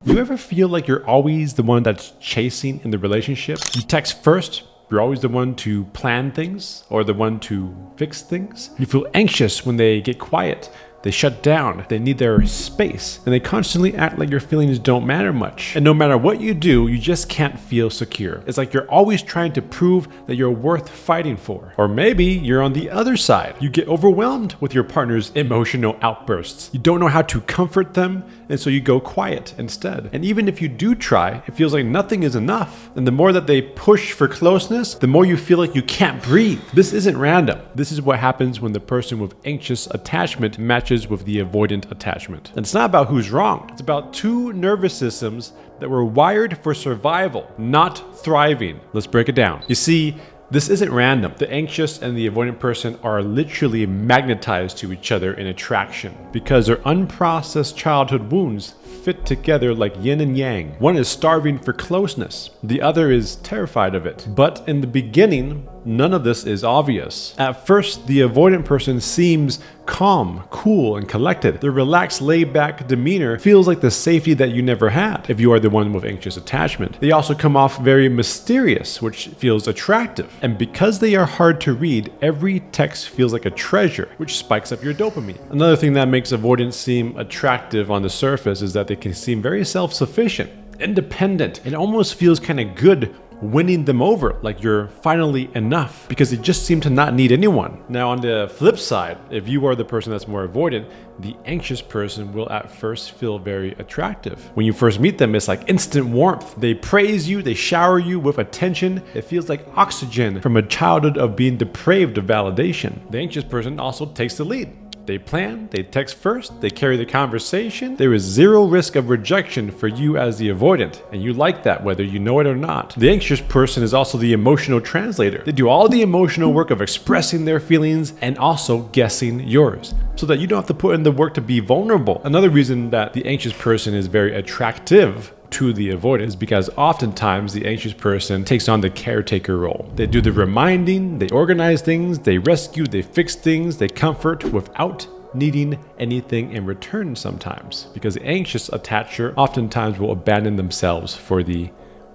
You ever feel like you're always the one that's chasing in the relationship? You text first, you're always the one to plan things or the one to fix things. You feel anxious when they get quiet. They shut down, they need their space, and they constantly act like your feelings don't matter much. And no matter what you do, you just can't feel secure. It's like you're always trying to prove that you're worth fighting for. Or maybe you're on the other side. You get overwhelmed with your partner's emotional outbursts. You don't know how to comfort them, and so you go quiet instead. And even if you do try, it feels like nothing is enough. And the more that they push for closeness, the more you feel like you can't breathe. This isn't random. This is what happens when the person with anxious attachment matches with the avoidant attachment. And it's not about who's wrong. It's about two nervous systems that were wired for survival, not thriving. Let's break it down. You see, this isn't random. The anxious and the avoidant person are literally magnetized to each other in attraction because their unprocessed childhood wounds fit together like yin and yang. One is starving for closeness. The other is terrified of it. But in the beginning, none of this is obvious. At first, the avoidant person seems calm, cool, and collected. Their relaxed, laid-back demeanor feels like the safety that you never had if you are the one with anxious attachment. They also come off very mysterious, which feels attractive. And because they are hard to read, every text feels like a treasure, which spikes up your dopamine. Another thing that makes avoidance seem attractive on the surface is that they can seem very self-sufficient, independent. It almost feels kind of good winning them over, like you're finally enough, because they just seem to not need anyone. Now, on the flip side, if you are the person that's more avoidant, the anxious person will at first feel very attractive. When you first meet them, it's like instant warmth. They praise you, they shower you with attention. It feels like oxygen from a childhood of being depraved of validation. The anxious person also takes the lead. They plan, they text first, they carry the conversation. There is zero risk of rejection for you as the avoidant, and you like that whether you know it or not. The anxious person is also the emotional translator. They do all the emotional work of expressing their feelings and also guessing yours, so that you don't have to put in the work to be vulnerable. Another reason that the anxious person is very attractive to the avoidant is because oftentimes the anxious person takes on the caretaker role. They do the reminding, they organize things, they rescue, they fix things, they comfort without needing anything in return sometimes. Because the anxious attacher oftentimes will abandon themselves for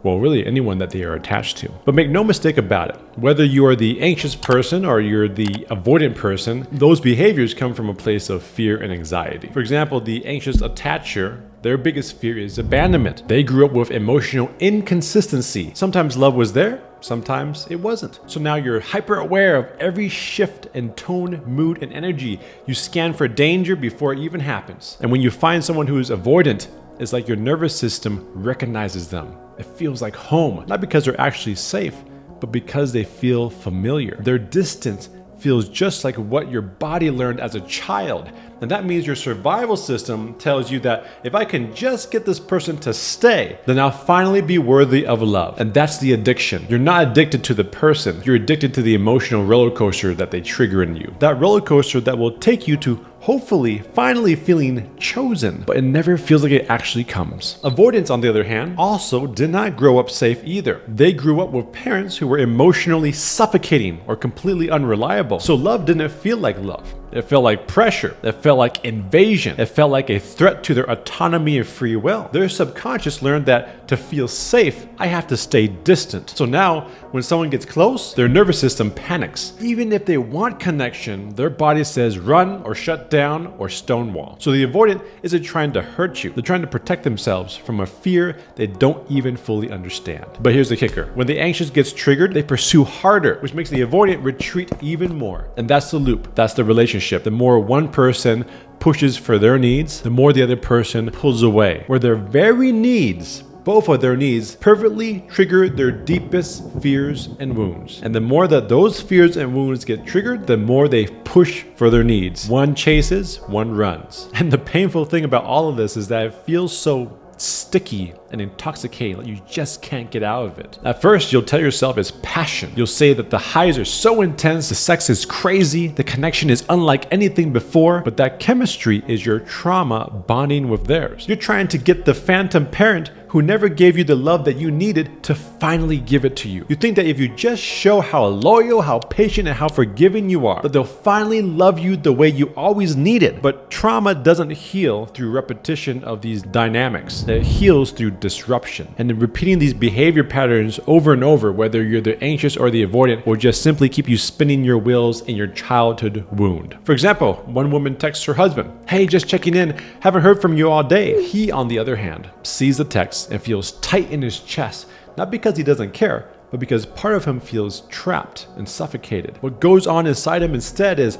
really anyone that they are attached to. But make no mistake about it, whether you are the anxious person or you're the avoidant person, those behaviors come from a place of fear and anxiety. For example, the anxious attacher, their biggest fear is abandonment. They grew up with emotional inconsistency. Sometimes love was there, sometimes it wasn't. So now you're hyper aware of every shift in tone, mood, and energy. You scan for danger before it even happens. And when you find someone who is avoidant, it's like your nervous system recognizes them. It feels like home, not because they're actually safe, but because they feel familiar. Their distance feels just like what your body learned as a child. And that means your survival system tells you that if I can just get this person to stay, then I'll finally be worthy of love. And that's the addiction. You're not addicted to the person. You're addicted to the emotional roller coaster that they trigger in you. That roller coaster that will take you to hopefully finally feeling chosen, but it never feels like it actually comes. Avoidants, on the other hand, also did not grow up safe either. They grew up with parents who were emotionally suffocating or completely unreliable. So love didn't feel like love. It felt like pressure. It felt like invasion. It felt like a threat to their autonomy and free will. Their subconscious learned that to feel safe, I have to stay distant. So now, when someone gets close, their nervous system panics. Even if they want connection, their body says run or shut down or stonewall. So the avoidant isn't trying to hurt you. They're trying to protect themselves from a fear they don't even fully understand. But here's the kicker. When the anxious gets triggered, they pursue harder, which makes the avoidant retreat even more. And that's the loop. That's the relationship. The more one person pushes for their needs, the more the other person pulls away. Where their very needs, both of their needs, perfectly trigger their deepest fears and wounds. And the more that those fears and wounds get triggered, the more they push for their needs. One chases, one runs. And the painful thing about all of this is that it feels so sticky and intoxicating, like you just can't get out of it. At first, you'll tell yourself it's passion. You'll say that the highs are so intense, the sex is crazy, the connection is unlike anything before, but that chemistry is your trauma bonding with theirs. You're trying to get the phantom parent who who never gave you the love that you needed to finally give it to you. You think that if you just show how loyal, how patient, and how forgiving you are, that they'll finally love you the way you always needed. But trauma doesn't heal through repetition of these dynamics. It heals through disruption. And then repeating these behavior patterns over and over, whether you're the anxious or the avoidant, will just simply keep you spinning your wheels in your childhood wound. For example, one woman texts her husband, "Hey, just checking in. Haven't heard from you all day." He, on the other hand, sees the text and feels tight in his chest, not because he doesn't care, but because part of him feels trapped and suffocated. What goes on inside him instead is,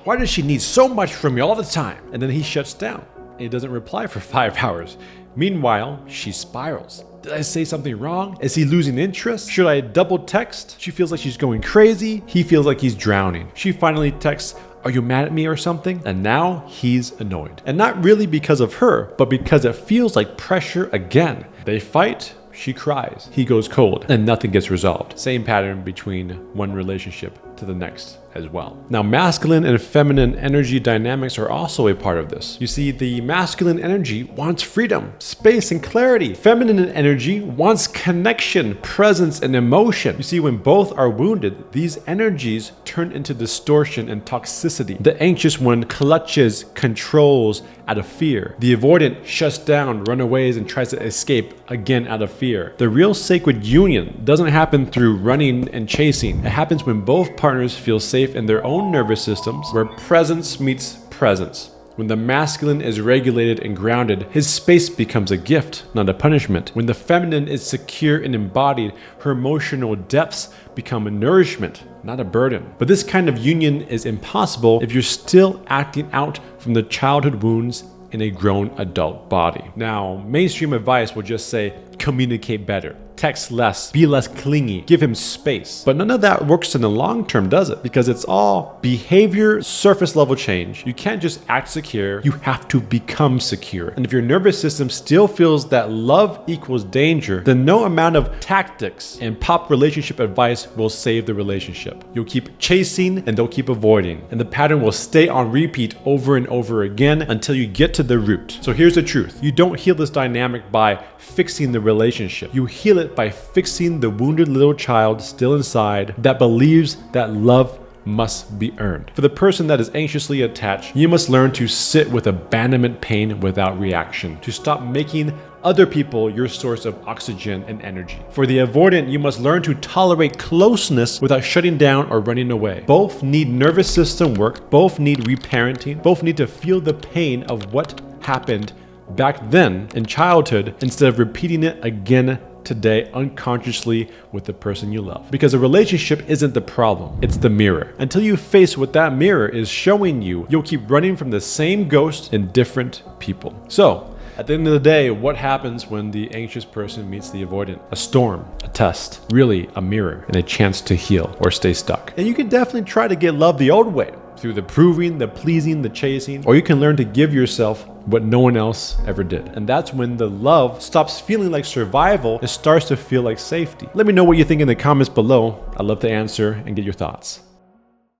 why does she need so much from me all the time? And then he shuts down and he doesn't reply for 5 hours. Meanwhile, she spirals. Did I say something wrong? Is he losing interest? Should I double text? She feels like she's going crazy. He feels like he's drowning. She finally texts, "Are you mad at me or something?" And now he's annoyed. And not really because of her, but because it feels like pressure again. They fight. She cries. He goes cold and nothing gets resolved. Same pattern between one relationship to the next as well. Now, masculine and feminine energy dynamics are also a part of this. You see, the masculine energy wants freedom, space, and clarity. Feminine energy wants connection, presence, and emotion. You see, when both are wounded, these energies turn into distortion and toxicity. The anxious one clutches, controls out of fear. The avoidant shuts down, runaways, and tries to escape again out of fear. The real sacred union doesn't happen through running and chasing. It happens when both partners feel safe in their own nervous systems, where presence meets presence. When the masculine is regulated and grounded, his space becomes a gift, not a punishment. When the feminine is secure and embodied, her emotional depths become a nourishment, not a burden. But this kind of union is impossible if you're still acting out from the childhood wounds in a grown adult body. Now, mainstream advice will just say, communicate better, text less, be less clingy, give him space. But none of that works in the long term, does it? Because it's all behavior, surface level change. You can't just act secure, you have to become secure. And if your nervous system still feels that love equals danger, then no amount of tactics and pop relationship advice will save the relationship. You'll keep chasing and they'll keep avoiding. And the pattern will stay on repeat over and over again until you get to the root. So here's the truth. You don't heal this dynamic by fixing the relationship. You heal it by fixing the wounded little child still inside that believes that love must be earned. For the person that is anxiously attached, you must learn to sit with abandonment pain without reaction, to stop making other people your source of oxygen and energy. For the avoidant, you must learn to tolerate closeness without shutting down or running away. Both need nervous system work, both need reparenting, both need to feel the pain of what happened back then in childhood instead of repeating it again today unconsciously with the person you love. Because a relationship isn't the problem, it's the mirror. Until you face what that mirror is showing you, you'll keep running from the same ghost in different people. So, at the end of the day, what happens when the anxious person meets the avoidant? A storm, a test, really a mirror, and a chance to heal or stay stuck. And you can definitely try to get love the old way, through the proving, the pleasing, the chasing, or you can learn to give yourself what no one else ever did. And that's when the love stops feeling like survival and starts to feel like safety. Let me know what you think in the comments below. I'd love to answer and get your thoughts.